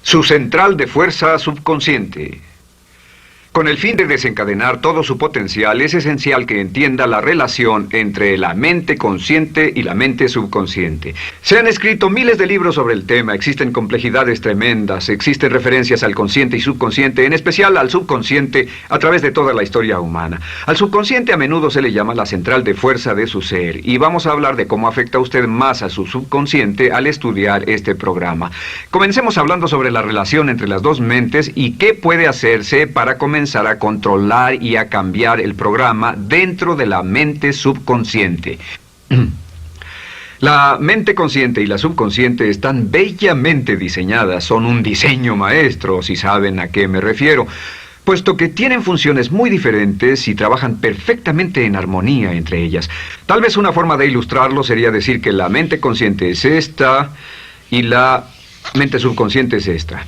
Su central de fuerza subconsciente. Con el fin de desencadenar todo su potencial, es esencial que entienda la relación entre la mente consciente y la mente subconsciente. Se han escrito miles de libros sobre el tema, existen complejidades tremendas, existen referencias al consciente y subconsciente, en especial al subconsciente, a través de toda la historia humana. Al subconsciente a menudo se le llama la central de fuerza de su ser, y vamos a hablar de cómo afecta a usted más a su subconsciente al estudiar este programa. Comencemos hablando sobre la relación entre las dos mentes y qué puede hacerse para comenzar a controlar y a cambiar el programa dentro de la mente subconsciente. La mente consciente y la subconsciente están bellamente diseñadas, son un diseño maestro, si saben a qué me refiero, puesto que tienen funciones muy diferentes y trabajan perfectamente en armonía entre ellas. Tal vez una forma de ilustrarlo sería decir que la mente consciente es esta y la mente subconsciente es esta.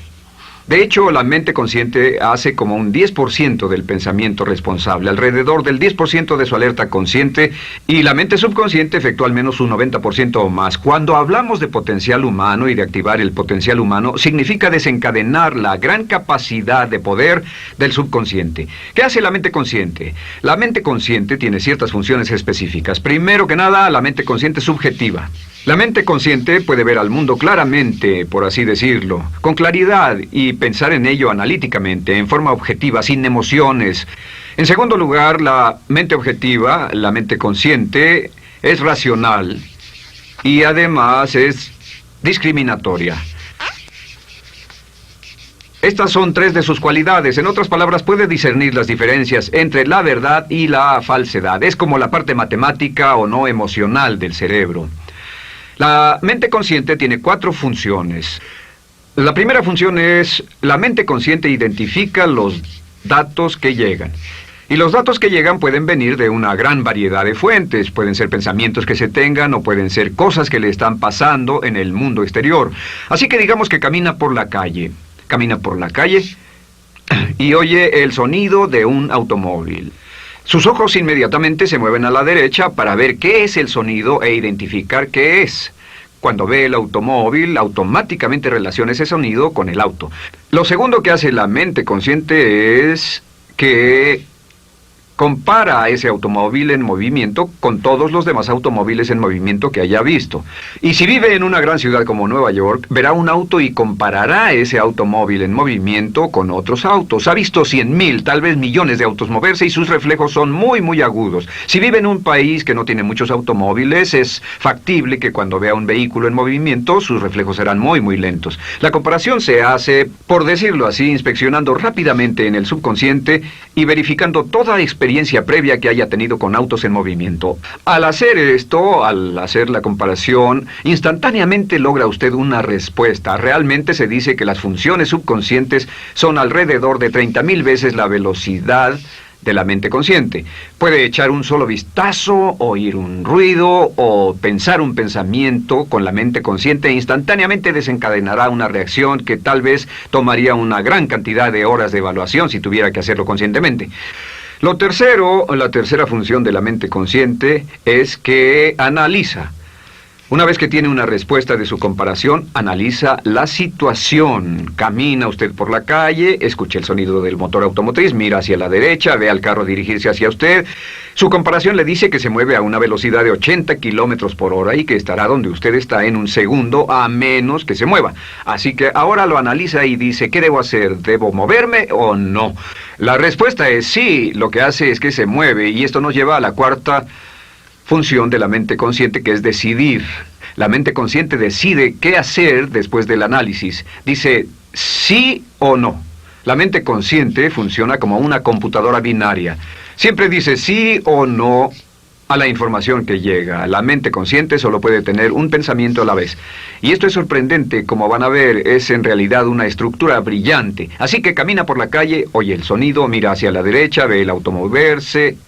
De hecho, la mente consciente hace como un 10% del pensamiento responsable, alrededor del 10% de su alerta consciente, y la mente subconsciente efectúa al menos un 90% o más. Cuando hablamos de potencial humano y de activar el potencial humano, significa desencadenar la gran capacidad de poder del subconsciente. ¿Qué hace la mente consciente? La mente consciente tiene ciertas funciones específicas. Primero que nada, la mente consciente es subjetiva. La mente consciente puede ver al mundo claramente, por así decirlo, con claridad y pensar en ello analíticamente, en forma objetiva, sin emociones. En segundo lugar, la mente objetiva, la mente consciente, es racional y además es discriminatoria. Estas son tres de sus cualidades. En otras palabras, puede discernir las diferencias entre la verdad y la falsedad. Es como la parte matemática o no emocional del cerebro. La mente consciente tiene 4 funciones. La primera función es, la mente consciente identifica los datos que llegan. Y los datos que llegan pueden venir de una gran variedad de fuentes. Pueden ser pensamientos que se tengan o pueden ser cosas que le están pasando en el mundo exterior. Así que digamos que camina por la calle. Camina por la calle y oye el sonido de un automóvil. Sus ojos inmediatamente se mueven a la derecha para ver qué es el sonido e identificar qué es. Cuando ve el automóvil, automáticamente relaciona ese sonido con el auto. Lo segundo que hace la mente consciente es que compara a ese automóvil en movimiento con todos los demás automóviles en movimiento que haya visto. Y si vive en una gran ciudad como Nueva York, verá un auto y comparará ese automóvil en movimiento con otros autos. Ha visto 100,000, tal vez millones de autos moverse y sus reflejos son muy, muy agudos. Si vive en un país que no tiene muchos automóviles, es factible que cuando vea un vehículo en movimiento, sus reflejos serán muy, muy lentos. La comparación se hace, por decirlo así, inspeccionando rápidamente en el subconsciente y verificando toda experiencia previa que haya tenido con autos en movimiento. Al hacer esto, al hacer la comparación, instantáneamente logra usted una respuesta. Realmente se dice que las funciones subconscientes son alrededor de 30,000 veces la velocidad de la mente consciente. Puede echar un solo vistazo, oír un ruido o pensar un pensamiento con la mente consciente e instantáneamente desencadenará una reacción que tal vez tomaría una gran cantidad de horas de evaluación si tuviera que hacerlo conscientemente. La tercera función de la mente consciente es que analiza. Una vez que tiene una respuesta de su comparación, analiza la situación. Camina usted por la calle, escucha el sonido del motor automotriz, mira hacia la derecha, ve al carro dirigirse hacia usted. Su comparación le dice que se mueve a una velocidad de 80 kilómetros por hora y que estará donde usted está en un segundo, a menos que se mueva. Así que ahora lo analiza y dice, ¿qué debo hacer? ¿Debo moverme o no? La respuesta es sí, lo que hace es que se mueve, y esto nos lleva a la cuarta función de la mente consciente, que es decidir. La mente consciente decide qué hacer después del análisis. Dice sí o no. La mente consciente funciona como una computadora binaria. Siempre dice sí o no a la información que llega. La mente consciente solo puede tener un pensamiento a la vez. Y esto es sorprendente, como van a ver, es en realidad una estructura brillante. Así que camina por la calle, oye el sonido, mira hacia la derecha, ve el auto moverse.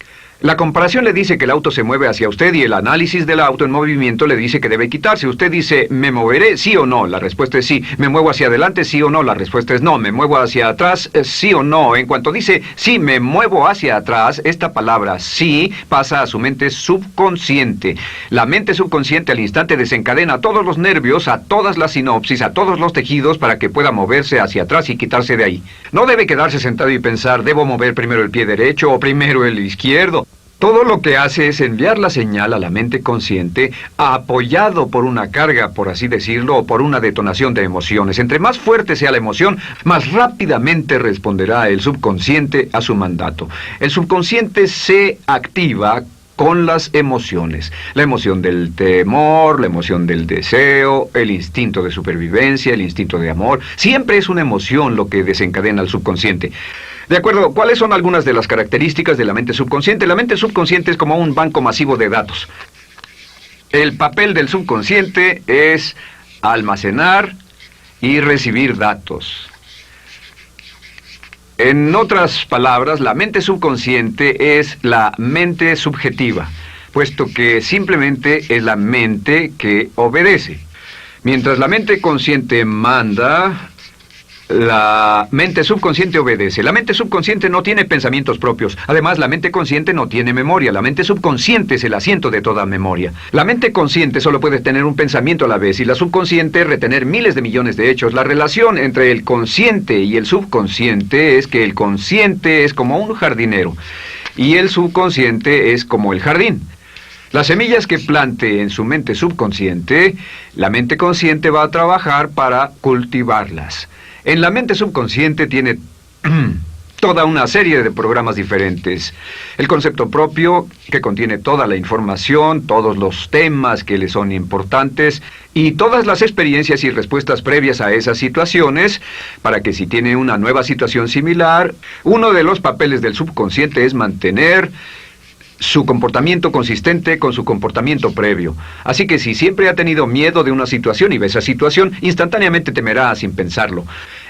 La comparación le dice que el auto se mueve hacia usted y el análisis del auto en movimiento le dice que debe quitarse. Usted dice, ¿me moveré? ¿Sí o no? La respuesta es sí. ¿Me muevo hacia adelante? ¿Sí o no? La respuesta es no. ¿Me muevo hacia atrás? ¿Sí o no? En cuanto dice, sí, me muevo hacia atrás, esta palabra sí pasa a su mente subconsciente. La mente subconsciente al instante desencadena a todos los nervios, a todas las sinapsis, a todos los tejidos para que pueda moverse hacia atrás y quitarse de ahí. No debe quedarse sentado y pensar, ¿debo mover primero el pie derecho o primero el izquierdo? Todo lo que hace es enviar la señal a la mente consciente, apoyado por una carga, por así decirlo, o por una detonación de emociones. Entre más fuerte sea la emoción, más rápidamente responderá el subconsciente a su mandato. El subconsciente se activa con las emociones. La emoción del temor, la emoción del deseo, el instinto de supervivencia, el instinto de amor. Siempre es una emoción lo que desencadena al subconsciente. De acuerdo, ¿cuáles son algunas de las características de la mente subconsciente? La mente subconsciente es como un banco masivo de datos. El papel del subconsciente es almacenar y recibir datos. En otras palabras, la mente subconsciente es la mente subjetiva, puesto que simplemente es la mente que obedece. Mientras la mente consciente manda, la mente subconsciente obedece. La mente subconsciente no tiene pensamientos propios. Además, la mente consciente no tiene memoria. La mente subconsciente es el asiento de toda memoria. La mente consciente solo puede tener un pensamiento a la vez y la subconsciente retener miles de millones de hechos. La relación entre el consciente y el subconsciente es que el consciente es como un jardinero y el subconsciente es como el jardín. Las semillas que plante en su mente subconsciente, la mente consciente va a trabajar para cultivarlas. En la mente subconsciente tiene toda una serie de programas diferentes. El concepto propio, que contiene toda la información, todos los temas que le son importantes y todas las experiencias y respuestas previas a esas situaciones, para que si tiene una nueva situación similar, uno de los papeles del subconsciente es mantener su comportamiento consistente con su comportamiento previo. Así que si siempre ha tenido miedo de una situación y ve esa situación, instantáneamente temerá sin pensarlo.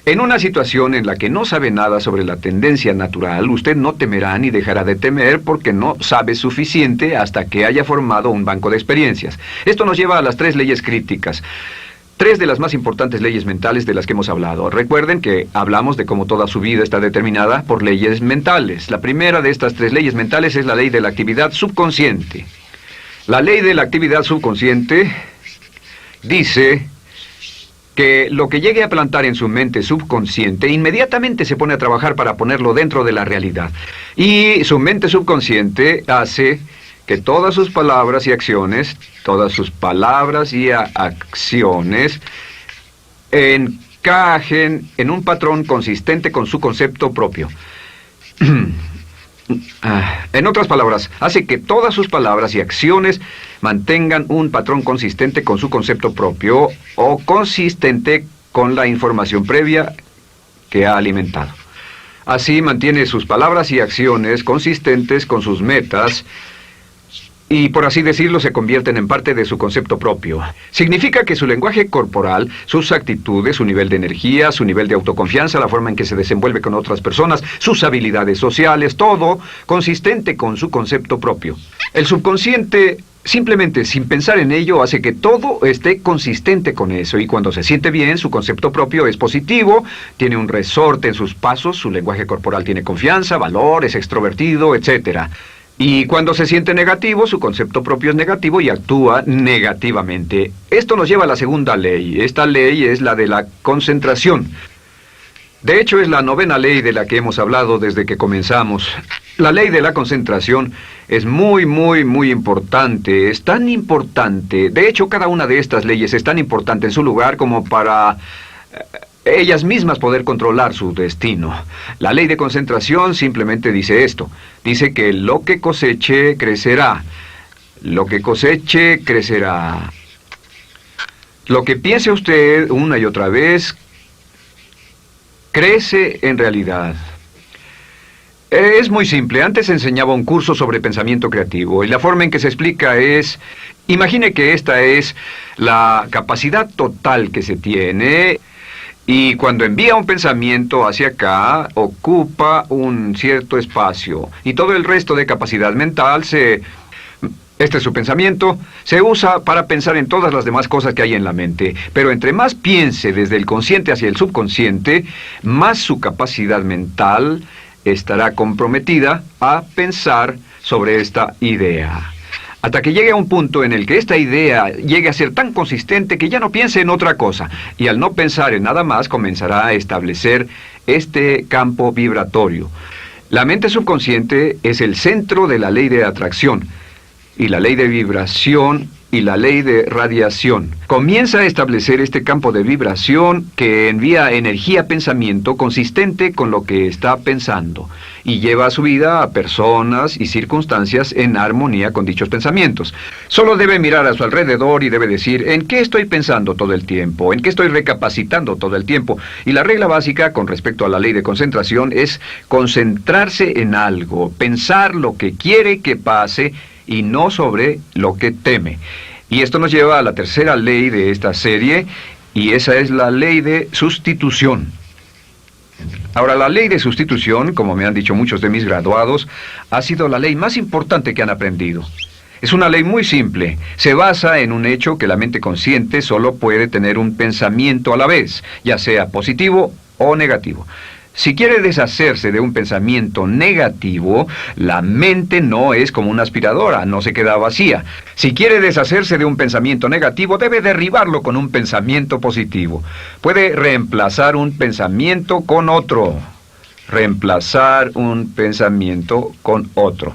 En una situación en la que no sabe nada sobre la tendencia natural, usted no temerá ni dejará de temer porque no sabe suficiente hasta que haya formado un banco de experiencias. Esto nos lleva a las 3 leyes críticas. 3 de las más importantes leyes mentales de las que hemos hablado. Recuerden que hablamos de cómo toda su vida está determinada por leyes mentales. La primera de estas 3 leyes mentales es la ley de la actividad subconsciente. La ley de la actividad subconsciente dice que lo que llegue a plantar en su mente subconsciente inmediatamente se pone a trabajar para ponerlo dentro de la realidad. Y su mente subconsciente hace que todas sus palabras y acciones, encajen en un patrón consistente con su concepto propio. En otras palabras, hace que todas sus palabras y acciones mantengan un patrón consistente con su concepto propio o consistente con la información previa que ha alimentado. Así mantiene sus palabras y acciones consistentes con sus metas y, por así decirlo, se convierten en parte de su concepto propio. Significa que su lenguaje corporal, sus actitudes, su nivel de energía, su nivel de autoconfianza, la forma en que se desenvuelve con otras personas, sus habilidades sociales, todo consistente con su concepto propio. El subconsciente, simplemente sin pensar en ello, hace que todo esté consistente con eso, y cuando se siente bien, su concepto propio es positivo, tiene un resorte en sus pasos, su lenguaje corporal tiene confianza, valor, es extrovertido, etc. Y cuando se siente negativo, su concepto propio es negativo y actúa negativamente. Esto nos lleva a la segunda ley. Esta ley es la de la concentración. De hecho, es la 9ª ley de la que hemos hablado desde que comenzamos. La ley de la concentración es muy importante. Es tan importante. De hecho, cada una de estas leyes es tan importante en su lugar como para ellas mismas poder controlar su destino. La ley de concentración simplemente dice esto. Dice que lo que coseche, crecerá. Lo que coseche, crecerá. Lo que piense usted una y otra vez, crece en realidad. Es muy simple. Antes enseñaba un curso sobre pensamiento creativo y la forma en que se explica es: imagine que esta es la capacidad total que se tiene Y cuando envía un pensamiento hacia acá, ocupa un cierto espacio. Y todo el resto de capacidad mental este es su pensamiento, se usa para pensar en todas las demás cosas que hay en la mente. Pero entre más piense desde el consciente hacia el subconsciente, más su capacidad mental estará comprometida a pensar sobre esta idea. Hasta que llegue a un punto en el que esta idea llegue a ser tan consistente que ya no piense en otra cosa. Y al no pensar en nada más, comenzará a establecer este campo vibratorio. La mente subconsciente es el centro de la ley de atracción, y la ley de vibración y la ley de radiación. Comienza a establecer este campo de vibración que envía energía-pensamiento consistente con lo que está pensando y lleva a su vida a personas y circunstancias en armonía con dichos pensamientos. Solo debe mirar a su alrededor y debe decir, ¿en qué estoy pensando todo el tiempo? ¿En qué estoy recapacitando todo el tiempo? Y la regla básica con respecto a la ley de concentración es concentrarse en algo, pensar lo que quiere que pase y no sobre lo que teme. Y esto nos lleva a la tercera ley de esta serie, y esa es la ley de sustitución. Ahora, la ley de sustitución, como me han dicho muchos de mis graduados, ha sido la ley más importante que han aprendido. Es una ley muy simple. Se basa en un hecho que la mente consciente solo puede tener un pensamiento a la vez, ya sea positivo o negativo. Si quiere deshacerse de un pensamiento negativo, la mente no es como una aspiradora, no se queda vacía. Si quiere deshacerse de un pensamiento negativo, debe derribarlo con un pensamiento positivo. Puede reemplazar un pensamiento con otro. Reemplazar un pensamiento con otro.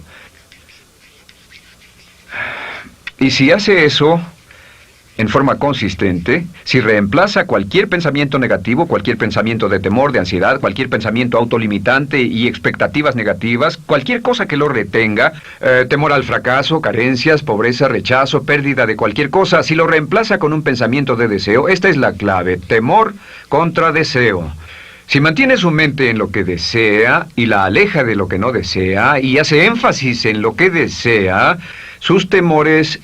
Y si hace eso en forma consistente, si reemplaza cualquier pensamiento negativo, cualquier pensamiento de temor, de ansiedad, cualquier pensamiento autolimitante y expectativas negativas, cualquier cosa que lo retenga, temor al fracaso, carencias, pobreza, rechazo, pérdida de cualquier cosa, si lo reemplaza con un pensamiento de deseo, esta es la clave: temor contra deseo. Si mantiene su mente en lo que desea y la aleja de lo que no desea y hace énfasis en lo que desea, sus temores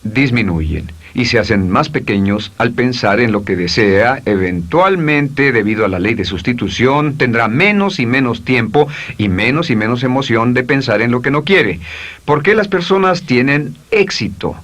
disminuyen y se hacen más pequeños al pensar en lo que desea. Eventualmente, debido a la ley de sustitución, tendrá menos y menos tiempo y menos emoción de pensar en lo que no quiere. ¿Por qué las personas tienen éxito?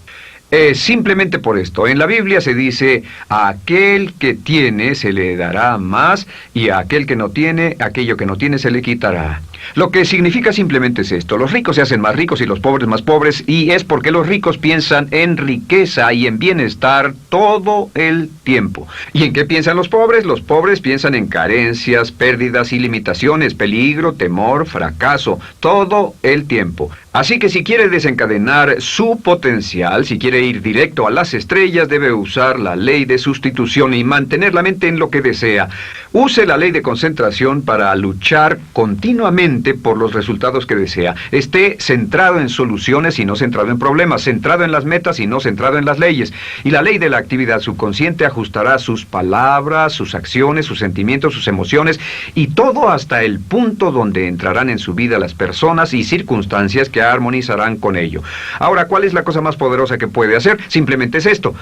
Simplemente por esto. En la Biblia se dice, a aquel que tiene se le dará más, y a aquel que no tiene, aquello que no tiene se le quitará. Lo que significa simplemente es esto: los ricos se hacen más ricos y los pobres más pobres, y es porque los ricos piensan en riqueza y en bienestar todo el tiempo. ¿Y en qué piensan los pobres? Los pobres piensan en carencias, pérdidas y limitaciones, peligro, temor, fracaso, todo el tiempo. Así que si quiere desencadenar su potencial, si quiere ir directo a las estrellas, debe usar la ley de sustitución y mantener la mente en lo que desea. Use la ley de concentración para luchar continuamente por los resultados que desea. Esté centrado en soluciones y no centrado en problemas, centrado en las metas y no centrado en las leyes. Y la ley de la actividad subconsciente ajustará sus palabras, sus acciones, sus sentimientos, sus emociones y todo hasta el punto donde entrarán en su vida las personas y circunstancias que armonizarán con ello. Ahora, ¿cuál es la cosa más poderosa que puede hacer? Simplemente es esto.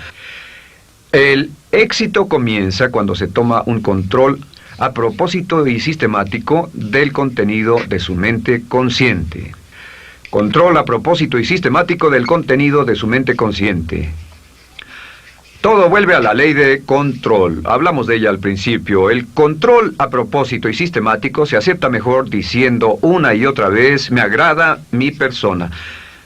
El éxito comienza cuando se toma un control a propósito y sistemático del contenido de su mente consciente. Control a propósito y sistemático del contenido de su mente consciente. Todo vuelve a la ley de control. Hablamos de ella al principio. El control a propósito y sistemático se acepta mejor diciendo una y otra vez: me agrada mi persona.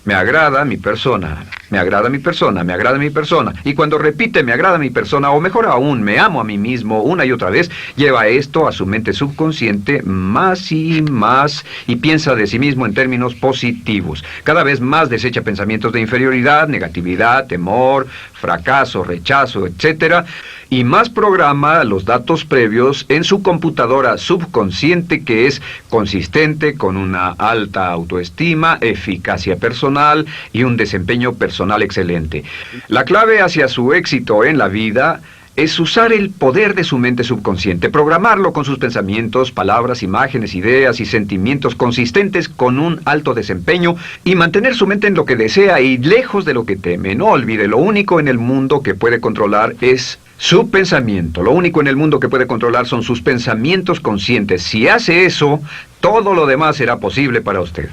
Me agrada mi persona, me agrada mi persona, me agrada mi persona. Y cuando repite me agrada mi persona, o mejor aún, me amo a mí mismo una y otra vez, lleva esto a su mente subconsciente más y más y piensa de sí mismo en términos positivos. Cada vez más desecha pensamientos de inferioridad, negatividad, temor, fracaso, rechazo, etc. Y más programa los datos previos en su computadora subconsciente, que es consistente con una alta autoestima, eficacia personal y un desempeño personal excelente. La clave hacia su éxito en la vida es usar el poder de su mente subconsciente, programarlo con sus pensamientos, palabras, imágenes, ideas y sentimientos consistentes con un alto desempeño y mantener su mente en lo que desea y lejos de lo que teme. No olvide, lo único en el mundo que puede controlar es Su pensamiento. Lo único en el mundo que puede controlar son sus pensamientos conscientes. Si hace eso, todo lo demás será posible para usted.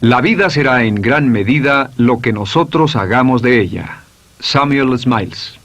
La vida será en gran medida lo que nosotros hagamos de ella. Samuel Smiles.